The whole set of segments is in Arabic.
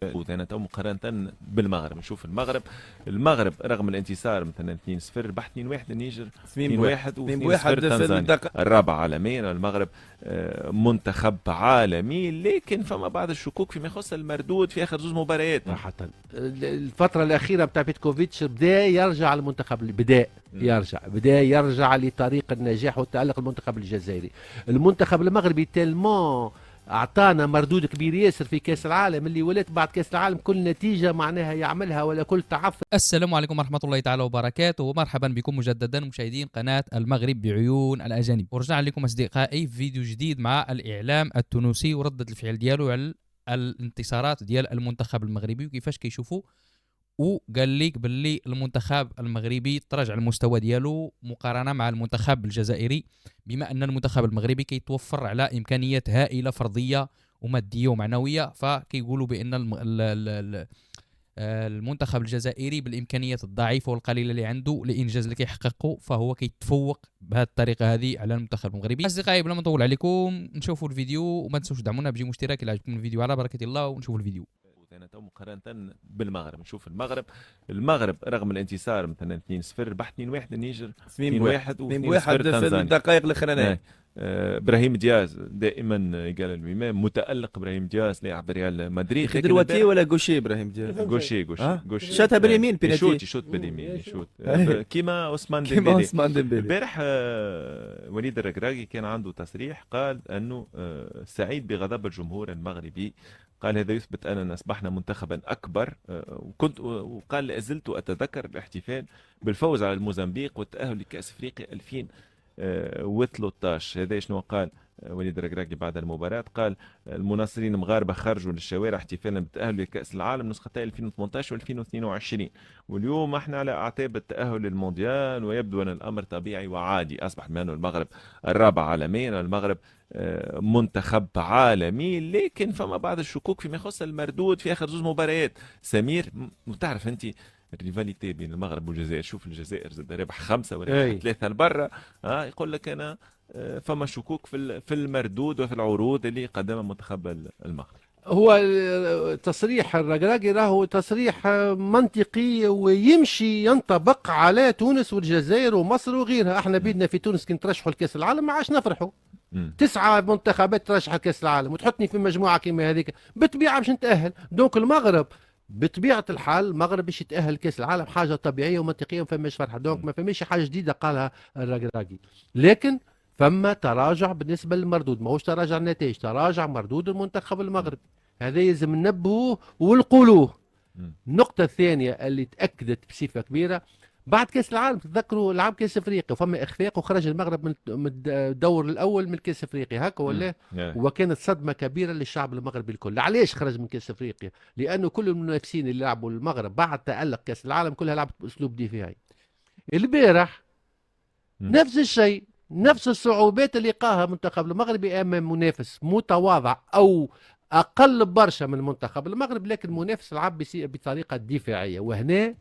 انا تو مقارنه بالمغرب نشوف المغرب رغم الانتصار مثلا 2-0 ربح 2-1 النيجر 2-1 و2-0 تنزانيا الرابع عالميا. المغرب منتخب عالمي، لكن فما بعض الشكوك فيما يخص المردود في اخر زوج مباريات. صراحة الفترة الأخيرة بتاع بيتكوفيتش بدا يرجع المنتخب، بدا يرجع لطريق النجاح والتألق. المنتخب الجزائري، المنتخب المغربي تلمون اعطانا مردود كبير ياسر في كاس العالم، اللي ولات بعد كاس العالم كل نتيجه معناها يعملها ولا كل تعثر. السلام عليكم ورحمة الله تعالى وبركاته، ومرحبا بكم مجددا مشاهدين قناة المغرب بعيون الأجانب. ورجع لكم أصدقائي في فيديو جديد مع الإعلام التونسي وردة الفعل ديالو على الانتصارات ديال المنتخب المغربي وكيفاش كيشوفوا. وقال لك باللي المنتخب المغربي تراجع المستوى ديالو مقارنه مع المنتخب الجزائري، بما ان المنتخب المغربي كيتوفر على امكانيات هائله فرديه وماديه ومعنويه، فكيقولوا بان المنتخب الجزائري بالامكانيات الضعيفه والقليله اللي عنده الانجاز اللي كيحققه فهو كيتفوق بهذه الطريقه هذه على المنتخب المغربي. اصدقائي بلا ما نطول عليكم نشوفوا الفيديو، وما تنسوش دعمونا بجيم اشتراك الى عجبكم الفيديو على بركه الله، ونشوفوا الفيديو. انا تو مقارنه بالمغرب نشوف المغرب رغم الانتصار مثلا 2-0 ربح 2-1 النيجر 2-1 و2-0 في الدقائق الاخرانيه. ابراهيم دياز دائما قال الامام متالق. ابراهيم دياز لاعب ريال مدريد دلوقتي ولا جوشي ابراهيم دياز جوشي شاتها باليمين بينالتي يشوت باليمين يشوت كيما عثمان ديمبلي. البارح وليد الركراكي كان عنده تصريح قال انه سعيد بغضب الجمهور المغربي. قال هذا يثبت أننا أصبحنا منتخبا أكبر. وقال لازلت أتذكر الاحتفال بالفوز على الموزمبيق والتأهل لكأس أفريقيا 2013. هذا شنو قال وليد الركراكي بعد المباراة؟ قال المناصرين المغاربة خرجوا للشوارع احتفالا بالتأهل لكأس العالم نسختي 2018 و2022، واليوم احنا على أعتاب التأهل للمونديال، ويبدو أن الأمر طبيعي وعادي. أصبح من المغرب الرابع عالميا. المغرب منتخب عالمي، لكن فما بعض الشكوك فيما يخص المردود في آخر زوج مباريات. سمير، تعرف أنت الريفاليتي بين المغرب والجزائر، شوف الجزائر زاد ربح 5 وربح 3 لبرا. يقول لك أنا فما شكوك في المردود وفي العروض اللي قدمها منتخب المغرب. هو تصريح الركراكي راهو تصريح منطقي ويمشي ينطبق على تونس والجزائر ومصر وغيرها. احنا بيدنا في تونس كي نترشحوا لكاس العالم ما عادش نفرحوا. 9 منتخبات ترشح لكاس العالم وتحطني في مجموعه كيما هذيك بالطبيعه باش نتاهل. دونك المغرب بطبيعه الحال المغرب باش يتاهل لكاس العالم حاجه طبيعيه ومنطقيه وما فماش فرحه. دونك ما فماش حاجه جديده قالها الركراكي، لكن فما تراجع بالنسبه للمردود. ماهوش تراجع النتائج، تراجع مردود المنتخب المغربي. هذا يلزم ننبهوه ونقولوه. النقطه الثانيه اللي تاكدت بصفه كبيره بعد كاس العالم، تذكروا لعب كاس افريقيا وفما اخفاق وخرج المغرب من الدور الاول من كاس افريقيا هكا ولا؟ وكانت صدمه كبيره للشعب المغربي الكل. علاش خرج من كاس افريقيا؟ لانه كل المنافسين اللي لعبوا المغرب بعد تالق كاس العالم كلها لعبت باسلوب دفاعي. البارح نفس الشيء، نفس الصعوبات اللي لقاها منتخب المغربي امام منافس متواضع او اقل برشا من المنتخب المغرب، لكن منافس لعب بطريقه دفاعيه. وهنا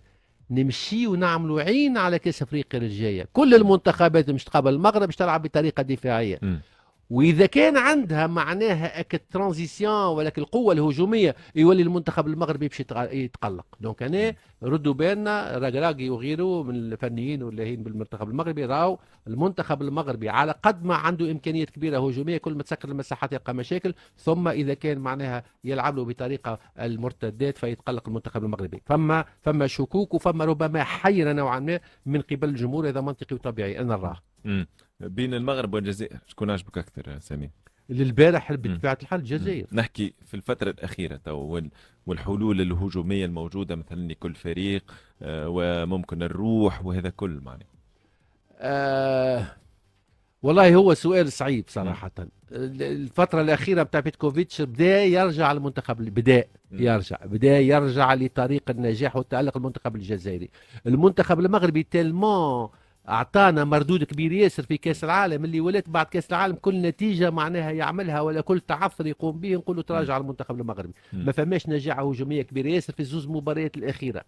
نمشي ونعملوا عين على كاس افريقيا الجايه. كل المنتخبات مش تقابل المغرب مش تلعب بطريقه دفاعيه. واذا كان عندها معناها الترانزيسيون ولكن القوه الهجوميه يولي المنتخب المغربي باش يتقلق. دونك انا ردوا بالنا الركراكي وغيره من الفنيين واللاهين بالمنتخب المغربي، راهو المنتخب المغربي على قد ما عنده امكانيات كبيره هجوميه كل ما تسكر المساحات يلقى مشاكل، ثم اذا كان معناها يلعب له بطريقه المرتدات فيتقلق المنتخب المغربي. فما شكوك وفما ربما حيره نوعا ما من قبل الجمهور، هذا منطقي وطبيعي انا نراه. بين المغرب والجزائر شكون عجبك اكثر سمير؟ للبارح بطبيعه الحال الجزائر. نحكي في الفتره الاخيره تو والحلول الهجوميه الموجوده مثلا لكل فريق وممكن الروح وهذا كل معناه. والله هو سؤال صعيب صراحه. الفتره الاخيره بتاع بيتكوفيتش بدا يرجع المنتخب، بدا يرجع لطريق النجاح والتألق. المنتخب الجزائري، المنتخب المغربي تلمون اعطانا مردود كبير ياسر في كاس العالم، اللي ولات بعد كاس العالم كل نتيجه معناها يعملها ولا كل تعثر يقوم به نقولوا تراجع المنتخب المغربي. ما فماش نجاعه هجوميه كبيره ياسر في الزوز مباريات الاخيره.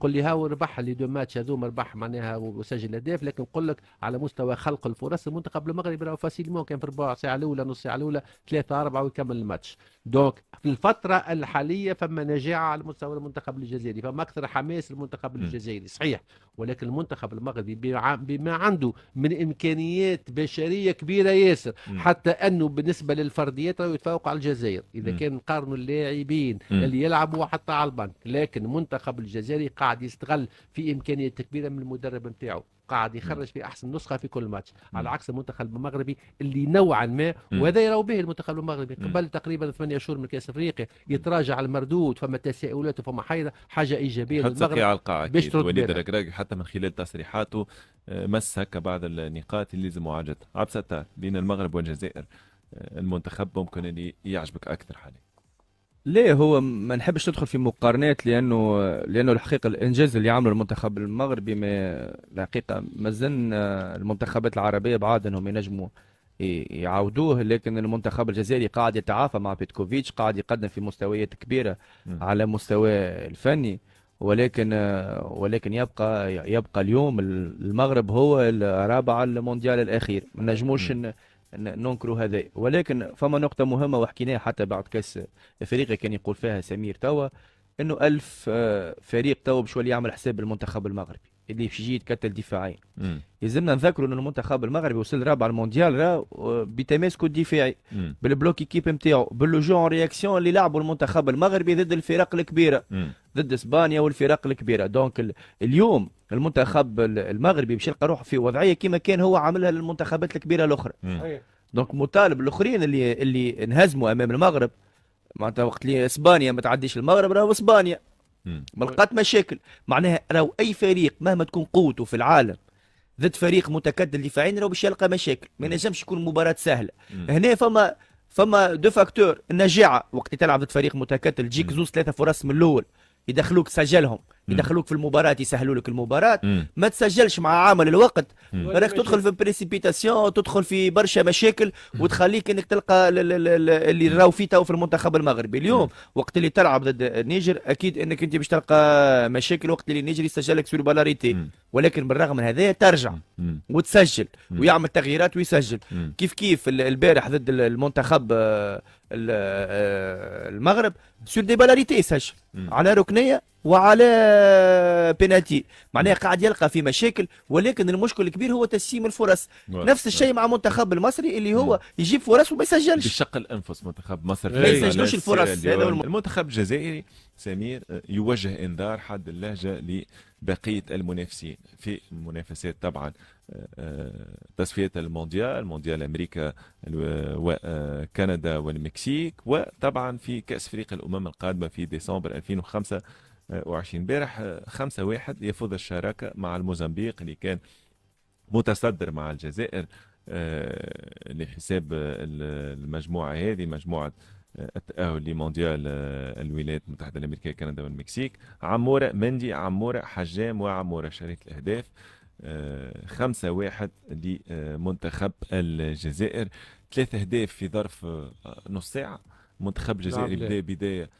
قل لي هاو ربح اللي دو ماتش هذوما ربح معناها وسجل اهداف، لكن نقول لك على مستوى خلق الفرص المنتخب المغربي راهو فاسيلمون كان في ربع ساعه الاولى نص ساعه الاولى 3-4 ويكمل الماتش. دونك في الفتره الحاليه فما نجاعه على مستوى المنتخب الجزائري، فما اكثر حماس المنتخب الجزائري صحيح، ولكن المنتخب المغربي بما عنده من امكانيات بشريه كبيره ياسر، حتى انه بالنسبه للفرديات راهو يتفوق على الجزائر اذا كان نقارنوا اللاعبين اللي يلعبوا حتى على البنك. لكن المنتخب الجزائري قاعد يستغل في امكانيات كبيره من المدرب نتاعو، قاعد يخرج في احسن نسخه في كل ماتش، على عكس المنتخب المغربي اللي نوعا ما وهذا يراو به المنتخب المغربي قبل تقريبا 8 شهور من كاس افريقيا يتراجع المردود، فما تساؤلات وفما حيره، حاجه ايجابيه للمغرب على القاعه باش وليد الركراكي حتى من خلال تصريحاته مس هكا بعض النقاط اللي لازم معالجتها. عبد الستار بين المغرب والجزائر المنتخب ممكن اللي يعجبك اكثر حاليا؟ ليه هو ما نحبش ندخل في مقارنات، لانه الحقيقه الانجاز اللي عمله المنتخب المغربي الحقيقه مازال المنتخبات العربيه بعاد انهم ينجموا يعودوه، لكن المنتخب الجزائري قاعد يتعافى مع بيتكوفيتش، قاعد يقدم في مستويات كبيره على مستوى الفني، ولكن يبقى اليوم المغرب هو الرابع على المونديال الاخير، ما نجموش ننكروا هذا. ولكن فما نقطة مهمة وحكيناها حتى بعد كاس افريقيا كان يقول فيها سمير توا، انه 1000 فريق توا باش يولي يعمل حساب المنتخب المغربي اللي باش يجي يتكتل دفاعيا. يلزمنا نذكروا ان المنتخب المغربي وصل رابع المونديال راه بتماسكه الدفاعي بالبلوك ايكيب نتاعو، باللجوء اون رياكسيون اللي لعبوا المنتخب المغربي ضد الفرق الكبيره، ضد اسبانيا والفرق الكبيره. دونك اليوم المنتخب المغربي باش يلقى روحه في وضعيه كما كان هو عاملها للمنتخبات الكبيره الاخرى. دونك مطالب الاخرين اللي انهزموا امام المغرب، معناتها وقت اللي اسبانيا ما تعديش المغرب راهو اسبانيا ما لقات مشاكل، معناها راهو اي فريق مهما تكون قوته في العالم ضد فريق متكتل دفاعيا راهو باش يلقى مشاكل، ما ينجمش يكون مباراه سهله. هنا فما دو فاكتور، النجاعه وقت اللي تلعب ضد فريق متكتل تجيك زوز ثلاثه فرص من الاول يدخلوك تسجلهم، يدخلوك في المباراة يسهلوا لك المباراة. ما تسجلش مع عامل الوقت راك تدخل في بريسيبيتاسيون، تدخل في برشا مشاكل وتخليك انك تلقى اللي راهو فيه تو في المنتخب المغربي اليوم. وقت اللي تلعب ضد النيجر اكيد انك انت باش تلقى مشاكل وقت اللي النيجر يسجل لك سور بالاريتي، ولكن بالرغم من هذا ترجع وتسجل ويعمل تغييرات ويسجل. كيف البارح ضد المنتخب المغرب سور دي بالاريتي يسجل على ركنيه وعلى بينالتي، معناها قاعد يلقى في مشاكل. ولكن المشكل الكبير هو تسييم الفرص. نفس الشيء مع المنتخب المصري اللي هو يجيب فرص وما يسجلش، بيشق الانفس منتخب مصر ما يسجلوش الفرص. هذا المنتخب الجزائري سمير يوجه انذار حد اللهجه لبقيه المنافسين في المنافسات طبعا تصفيات المونديال امريكا وكندا والمكسيك، وطبعا في كاس افريقيا الامم القادمه في ديسمبر 2005 وعشرين. امبارح 5-1 يفوز الشراكه مع الموزمبيق اللي كان متصدر مع الجزائر لحساب المجموعه هذه، مجموعه التأهل لمونديال الولايات المتحدة الأمريكية كندا والمكسيك. عمورة مندي، عمورة حجام، وعمورة شريط الأهداف. 5-1 لمنتخب الجزائر، 3 أهداف في ظرف نص ساعة. منتخب الجزائري بدأ بداية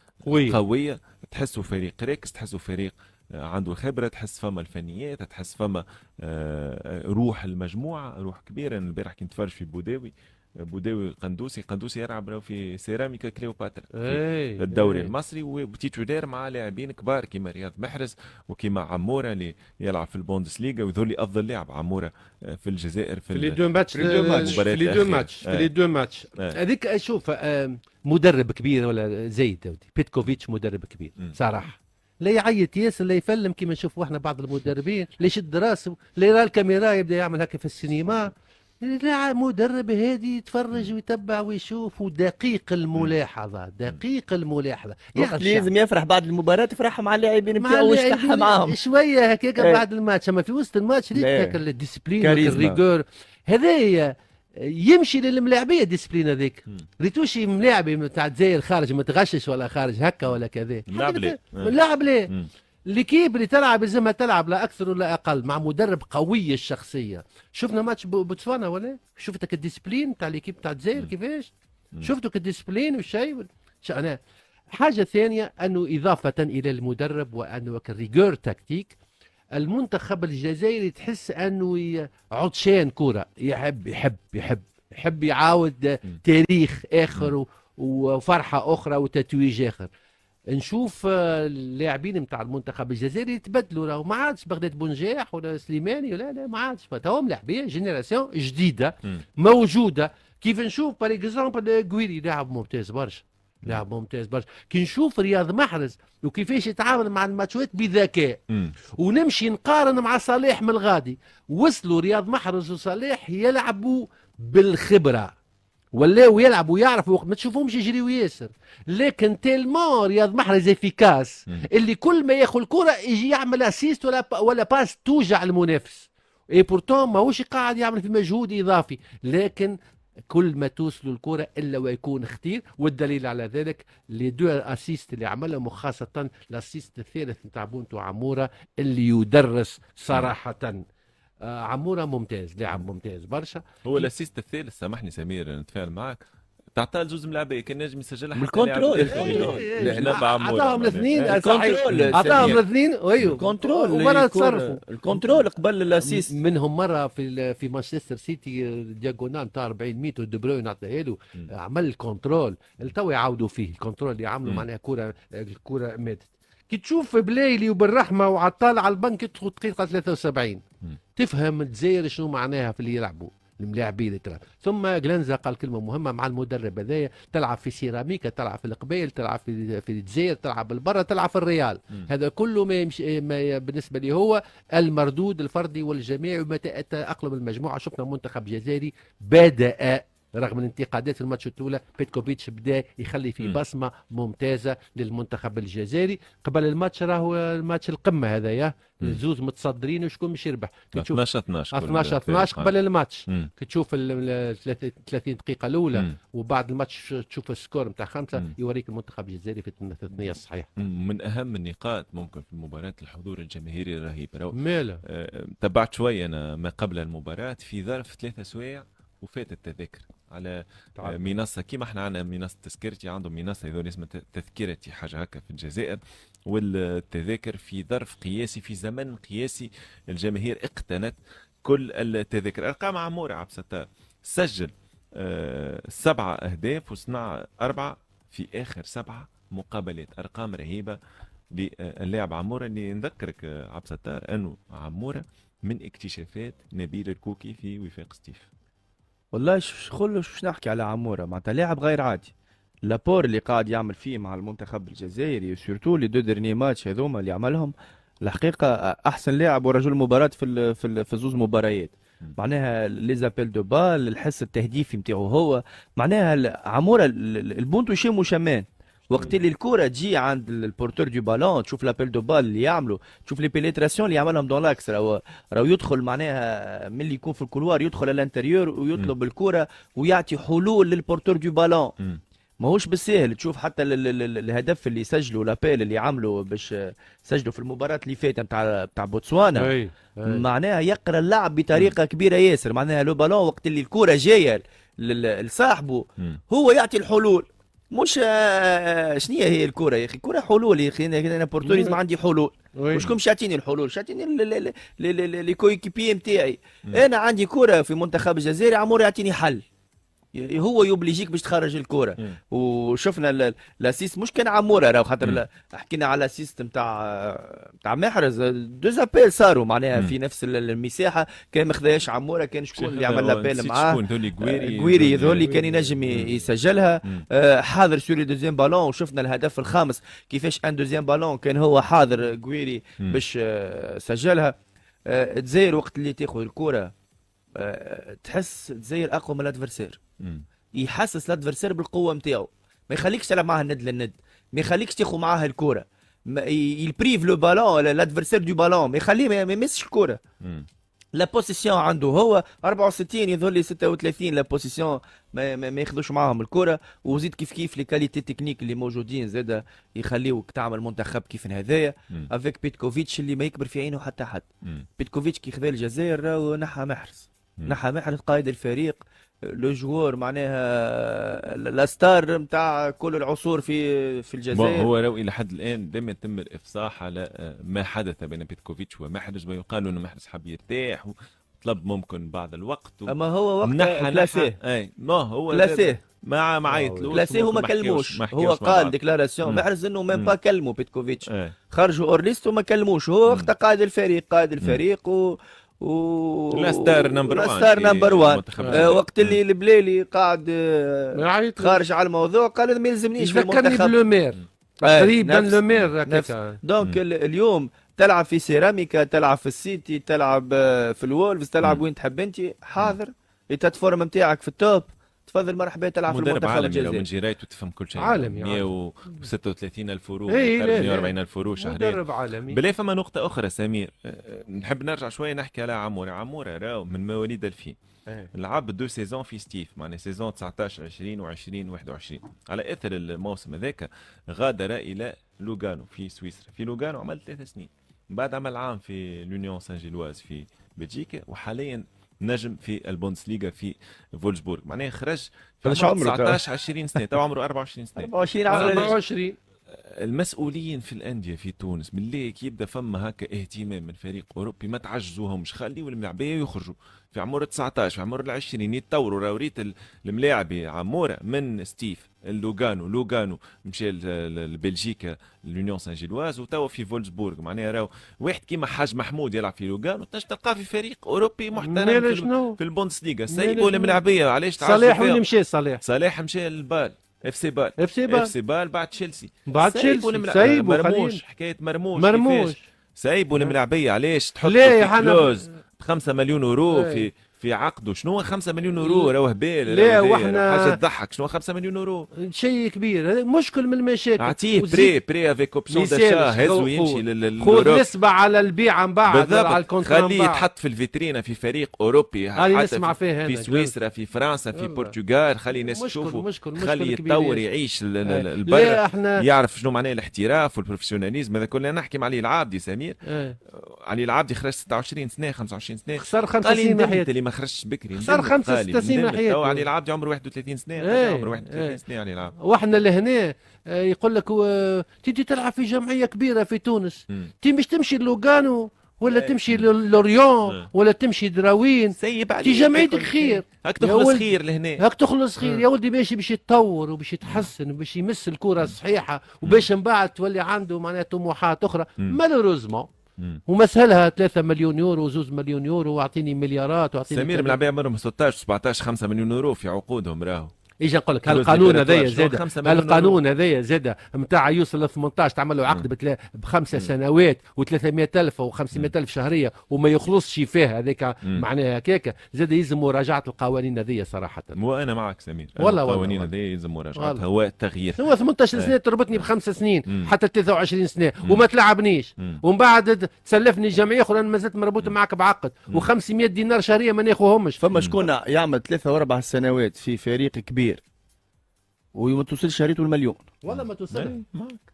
قوية، تحسوا فريق ريكس، تحسوا فريق عنده خبرة، تحس فما الفنيات، تحس فما روح المجموعة، روح كبيرة. البارح كنت نتفرج في بوداوي قندوسي يلعب في سيراميكا كليوباترا في الدوري المصري، وبتيتولير مع لاعبين كبار كيما رياض محرز وكيما عموره اللي يلعب في البوندسليغا، وذولي افضل لاعب عموره في الجزائر في لي دو ماتش هذيك. شوف مدرب كبير ولا زايد بيتكوفيتش مدرب كبير صراحه، لا يعيط ياسر، لا يفلم كيما نشوفوا احنا بعض المدربين، لا يشد راسه، لا يرى الكاميرا يبدا يعمل هكا في السينما. لا، مدرب هادي يتفرج ويتبع ويشوف، ودقيق الملاحظه، دقيق الملاحظه. لازم يفرح بعد المباراه، يفرح مع اللاعبين نتاعو ويشطح معاهم شويه هكاك بعد الماتش. اما في وسط الماتش هكاك الديسبلين والريغور هذايا يمشي للملاعبيه الديسبلين هذيك. ريتوشي ملاعبي نتاع الجزائر خارج ما تغشش ولا خارج هكا ولا كذا، لاعب ليه ليكيب اللي تلعب لازمها تلعب لا اكثر ولا اقل مع مدرب قوي الشخصيه. شفنا ماتش بوتسوانا ولا شفتك الديسبلين تاع ليكيب تاع الجزائر كيفاش شفتك الديسبلين والشيء انا حاجة ثانية أنه إضافة إلى المدرب وأنه ريغور تكتيك، المنتخب الجزائري تحس أنه عطشان كرة، يحب يعاود تاريخ آخر وفرحة أخرى وتتويج آخر. نشوف اللاعبين نتاع المنتخب الجزائري يتبدلوا، راهو ما عادش بغداد بونجاح ولا سليماني ولا لا، ما عادش، فهم لاعبين جينيراسيون جديده موجوده. كيف نشوف باغ اكزومبل غويري لاعب ممتاز برشا، لاعب ممتاز برشا. كي نشوف رياض محرز وكيفاش يتعامل مع الماتشات بذكاء، ونمشي نقارن مع صالح من الغادي، وصلوا رياض محرز وصالح يلعبوا بالخبره، ولاو يلعبوا ويعرفوا وقت ما تشوفهمش يجريوا ياسر، لكن تيلمون رياض محرز افيكاس اللي كل ما ياخذ الكره يجي يعمل اسيست ولا باس توجع المنافس، اي بورتون ماهوش قاعد يعمل في مجهود اضافي، لكن كل ما توصلوا الكره الا ويكون خطير. والدليل على ذلك لي دو اسيست اللي عملهم، وخاصه الاسيست الثالث نتاع بونتو عموره اللي يدرس صراحه. عموره ممتاز، لاعب ممتاز برشا. هو الاسيست الثالث، سامحني سمير نتفاعل معك، تعطى زوج ملاعبيه كان نجم يسجلها حتى بالكنترول. عطاهم الاثنين، عطاهم الاثنين، ايوه الكنترول ومره تصرفوا الكنترول قبل الاسيست. منهم مره في مانشستر سيتي دياغونال نتاع 40 متر دي بروين عطاها له، عمل الكنترول تو يعاودوا فيه الكنترول اللي عملوا، معناها الكره ماتت. كي تشوف بلايلي وبالرحمه وعطال على البنك يدخل دقيقه 73 تفهم الجزائر شنو معناها في اللي يلعبوا الملاعبين اللي تلعب. ثم جلانزا قال كلمه مهمه مع المدرب هذايا، تلعب في سيراميكا، تلعب في القبيل، تلعب في الجزائر، تلعب بالبرة، تلعب في الريال. هذا كله ما بالنسبه لي هو المردود الفردي والجماعي، ومتى تأقلم المجموعه. شفنا منتخب جزائري بدأ رغم الانتقادات في الماتش الاولى، بيتكوفيتش بدا يخلي في بصمه ممتازه للمنتخب الجزائري. قبل الماتش راهو الماتش القمه هذايا، زوز متصدرين وشكون باش يربح، 12 قبل الماتش. كي تشوف ال 30 دقيقه الاولى وبعد الماتش تشوف السكور نتاع 5 يوريك المنتخب الجزائري في الثنيه الصحيحه. من اهم النقاط ممكن في المباراه الحضور الجماهيري الرهيب. ماله تبعت شويه انا ما قبل المباراه، في ظرف 3 سوايع وفات التذاكر على منصه كيما احنا عندنا منصه تذكرتي، عندهم منصه يقولون اسمها تذكرتي حاجه هكا في الجزائر، والتذاكر في ظرف قياسي في زمن قياسي الجماهير اقتنت كل التذاكر. ارقام عمورة عبد الستار، سجل 7 أهداف وصنع 4 في اخر 7 مقابلات، ارقام رهيبه للاعب عمورة، اللي نذكرك عبد الستار انه عمورة من اكتشافات نبيل الكوكي في وفاق ستيف. والله شو نحكي على عمورة، معناتها لاعب غير عادي. لابور اللي قاعد يعمل فيه مع المنتخب الجزائري، وسورتو لي دو ديرني ماتش هذوما اللي عملهم، الحقيقه احسن لاعب ورجل مباراه في زوز مباريات. معناها لي زابيل دو بال، الحس التهديفي نتاعو هو، معناها عمورة البونتو شيم شمان. وقت اللي الكره تجي عند البورتور دو بالون، تشوف لابيل دو بال اللي يعملوا، تشوف لي بيليتراسيون اللي يعملهم دون لاكس، راهو يدخل معناها من اللي يكون في الكولوار يدخل على الانتريور ويطلب الكره ويعطي حلول للبورتور دو بالون. ماهوش بالساهل. تشوف حتى الهدف اللي سجلوا لابيل اللي عملوا باش سجلوا في المباراه اللي فاتت نتاع بوتسوانا، معناها يقرا اللعب بطريقه كبيره ياسر. معناها لو بالون وقت اللي الكره جايه لصاحبه هو يعطي الحلول، مش شنو هي الكره يا اخي؟ الكره حلول يا اخي، انا بورتوريزم عندي حلول، وشكون باش يعطيني الحلول؟ باش يعطيني لي كويكيبي نتاعي. انا عندي كره في منتخب الجزائر، عمور يعطيني حل، هو يوبليجيك باش تخرج الكره. وشفنا الاسيست مش كان عموره، راهو خاطر حكينا على الاسيست نتاع محرز، دو زابيل صاروا معناها في نفس المساحه، كان ما خذاش عموره، كان شكون اللي عمل لابيل معاه؟ غويري ذولي كان ينجم يسجلها. حاضر سوري دوزيام بالون، وشفنا الهدف الخامس كيفاش ان دوزيام بالون كان هو حاضر غويري باش سجلها. تزاير وقت اللي تاخذ الكره تحس تزاير اقوى من الادفرسير، يحسس الادفرسير بالقوه نتاعو، ما يخليكش تلعب معاه الند للند، ما يخليكش تاخذ معاه الكره، يبريف لو بالون الادفرسير دو بالون، ما يخليه ما يمسش الكره. لا بوزيسيون عنده هو 64 يظهر لي 36 لا بوزيسيون ما ياخذوش معاهم الكره. وزيد كيف لي كاليتي تكنيك اللي موجودين زاده يخليوك تعمل منتخب كيف هذايا افيك بيتكوفيتش اللي ما يكبر في عينه حتى حد. بيتكوفيتش كي خذا الجزائر ونحى محرز، نحى محرز قائد الفريق، لو جوار معناها لا ستار نتاع كل العصور في الجزائر. هو لو الى حد الان لم يتم الافصاح على ما حدث بين بيتكوفيتش ومحرز، ويقال انه محرز حب يرتاح وطلب ممكن بعض الوقت اما هو وقتها كلاسيه. اي ما هو كلاسيه ما عيطلوش، كلاسيه وما كلموش. هو قال ديكلاراسيون محرز انه ميم با كلموا بيتكوفيتش. خرجوا اورليست وما كلموش. هو وقتها قائد الفريق لا ستار نمبر 1 ستار نمبر 1. وقت اللي البليلي قاعد خارج على الموضوع قال ما يلزمنيش في المنتخب. ذكرني بلومير تقريبا لومير. دونك اليوم تلعب في سيراميكا، تلعب في السيتي، تلعب في الوولفز، تلعب وين تحب انت، حاضر التاتفورم نتاعك في التوب، تفضل مرحبا تلعب في المنتخب الجزائري. لو من جيريت وتفهم كل شيء. عالمي 136,000 يورو، 140,000 يورو شهريا. مدرب عالمي. بلا فما نقطة أخرى سمير، نحب نرجع شوية نحكي على عمورة راهو من مواليد 2000. لعب 2 سيزون في ستيف، معناها سيزون 19 20 و20 21. على اثر الموسم هذاك غادر الى لوغانو في سويسرا. في لوغانو عمل 3 سنين، من بعد عمل عام في لونيون سان جيلواز في بلجيكا، وحاليا نجم في البوندسليغا في فولسبورغ. معناها خرج في 19 20 سنه، تو عمره 24 سنه. 24. المسؤولين في الانديه في تونس بالله كي يبدا فما هكا اهتمام من فريق اوروبي ما تعجزوهمش، خليوا الملاعبيه يخرجوا في عمر 19 في عمر 20 يتطوروا. راوريت الملاعبي عموره من ستيف لوغانو مشى لبلجيكا لونيون سان جيلواز، وتوا في فولسبورغ. معناها راهو واحد كيما حاج محمود يلعب في لوغانو تنجم تلقاه في فريق اوروبي محترم في البوندسليغا. سيبوا الملاعبيه علاش تعجزوا؟ صالح وين مشى؟ صالح مشى للبال اف سي بال بعد تشيلسي. سايبوا حكايه مرموش سايبوا الملاعبيه علاش تحط كلوز 5 مليون يورو في عقده؟ شنو 5 مليون يورو؟ راهو هبال. لا واحنا حاجه تضحك. شنو 5 مليون يورو؟ شيء كبير. هذا مشكل من المشاكل. اعطيه بري افيك اوبسيون داشا، هزو يمشي خذ نسبه على البيع من بعد على الكونترا، خليه يتحط في الفيترينا في فريق اوروبي، نسمع فيه في سويسرا في فرنسا في البرتغال. خلي الناس تشوفوا، خلي يتطور يعيش البرا، يعرف شنو معناه الاحتراف والبروفيسيوناليزم. هذا كله نحكي مع علي العابدي سمير. علي العابدي خرج 26 سنه 25 سنه، خسر 5 سنين من حياته. اللي ما خرجش بكري خسر 5 سنين من حياته. علي العابدي عمره 31 سنه. عمره 31 سنه علي العابدي. واحنا لهنا يقول لك تيجي تلعب في جمعيه كبيره في تونس، تي مش تمشي لوغانو ولا تمشي لوريون ولا تمشي دراوين، تي جمعيتك خير، هاك تخلص خير لهنا، هاك تخلص خير يا ولدي. باش يتطور وباش يتحسن وباش يمس الكره الصحيحه وباش من بعد تولي عنده معناها طموحات اخرى. مالوروزمون ومسهلها 3 مليون يورو 2 مليون يورو واعطيني مليارات واعطيني. سمير ملاعبيه عمرهم 16 17 5 مليون يورو في عقودهم راهو. ايش نقول لك، هالقانون هذايا زاد، هالقانون هذايا زاد نتاع يوصل ل 18 تعمل له عقد ب5 سنوات و300,000 او 500,000 شهريه وما يخلصش فيها هذاك. معناها هكاك زاد يلزم مراجعه القوانين هذيا صراحه. وانا معك سمير، والله القوانين هذيا يلزم مراجعتها والتغيير. هو 18 سنه تربطني ب5 سنين حتى 23 سنه وما تلعبنيش، ومن بعد تسلفني جمعيه اخرى انا ما زلت مربوط معك بعقد و500 دينار شهريه ما ناخذهمش. فما شكون يعمل 3 و4 سنوات في فريق كبير وما توصلش شهريته المليون، والله ما توصل.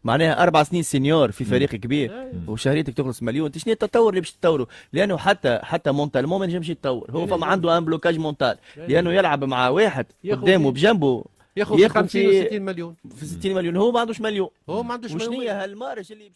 معناها 4 سنين سينيور في فريق كبير وشهريتك تخلص مليون. انت شنو التطور اللي باش تطوره؟ لانه حتى مونتالمون ما نجمش يتطور. هو فما عنده ان بلوكاج مونتال، لانه يلعب مع واحد قدامه بجنبه ياخذ 50 و60 مليون. في 60 مليون هو ما عندوش مليون. هو ما عندوش مليون. وشنو هي هالمارج اللي